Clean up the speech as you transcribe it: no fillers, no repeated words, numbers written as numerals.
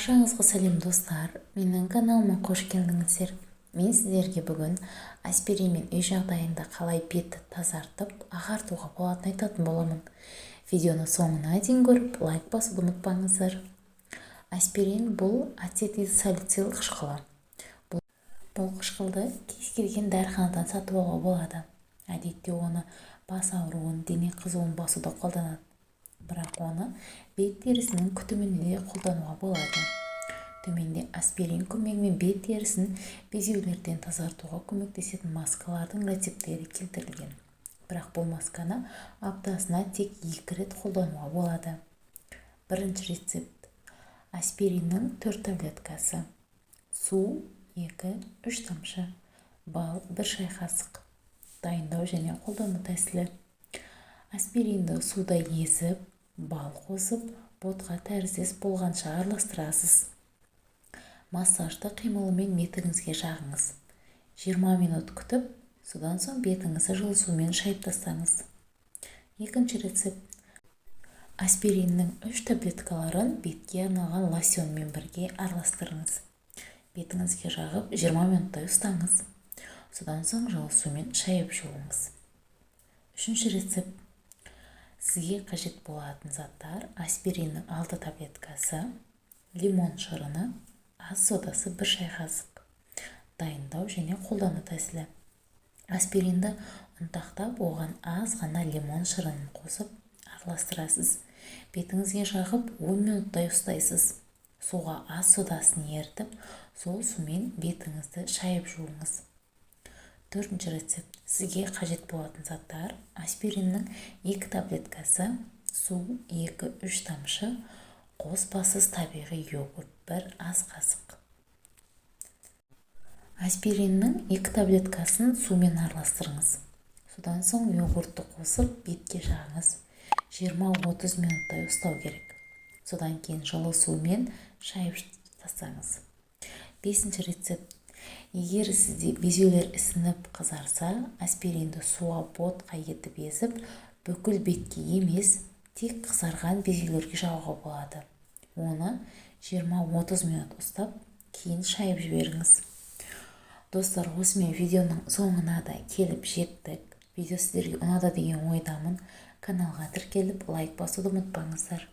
Баршаңызға сәлем достар, менің каналыма қош келдіңіздер. Мен сіздерге бүгін аспиринмен үй жағдайында қалай бетті тазартып, ағартуға болатынын айтатын боламын. Видеоны соңына дейін көріп, лайк басуды ұмытпаңыздар. Аспирин бұл ацетилсалицил қышқылы. Бұл қышқылды кез келген дәріханадан сатып алуға болады. Әдетте оны бас ауруын, дене қызуын басуда қолданады. Бірақ оны бет терісінің күтімінде қолдануға болады. Төменде аспирин көмегімен бет терісін безеулерден тазартуға көмектесетін маскалардың рецептері келтірілген. Бірақ бұл масканы аптасына тек 2 рет қолдануға болады. Бірінші рецепт. Аспириннің 4 таблеткасы. Су 2-3 тамшы. Бал 1 шай қасық. Дайындау және қолдану тәсілі. Аспиринді суда езіп, бал қосып, ботқа тәріздес болғанша араластырасыз. Массажды қимылымен бетіңізге жағыңыз. 20 минут күтіп, содан соң бетіңізді жылы сумен шайып тастаңыз. Екінші рецепт. Аспириннің 3 таблеткаларын бетке арналған лосьонмен бірге араластырыңыз. Бетіңізге жағып 20 минуттай ұстаңыз. Содан соң жылы сумен шайып жуыңыз. Үшінші рецепт. Сізге қажет болатын заттар: аспириннің 6 таблеткасы, лимон шырыны, ас содасы 1 шай қасық. Дайындау және қолдану тәсілі. Аспиринді ұнтақтап, оған аз ғана лимон шырынын қосып араластырасыз. Бетіңізге жағып 10 минуттай ұстайсыз. Суға ас содасын ертіп, сол сумен бетіңізді шайып жуыңыз. Төртінші рецепт. Сізге қажет болатын заттар: аспириннің 2 таблеткасы, су 2-3 тамшы, қоспасыз табиғи йогурт 1 ас қасық. Аспириннің 2 таблеткасын сумен араластырыңыз. Содан соң йогуртты қосып бетке жағыңыз. 20-30 минуттай ұстау керек. Содан кейін жылы сумен шайып тастаңыз. Бесінші рецепт. Егер сізде безеулер ісініп қызарса, аспиринді суға ботқа етіп езіп, бүкіл бетке емес, тек қызарған безеулерге жағуға болады. Оны 20-30 минут ұстап, кейін шайып жіберіңіз. Достар, осымен видеоның соңына да келіп жеттік. Видео сіздерге ұнады деген ойдамын. Каналға тіркеліп, лайк басуды ұмытпаңыздар.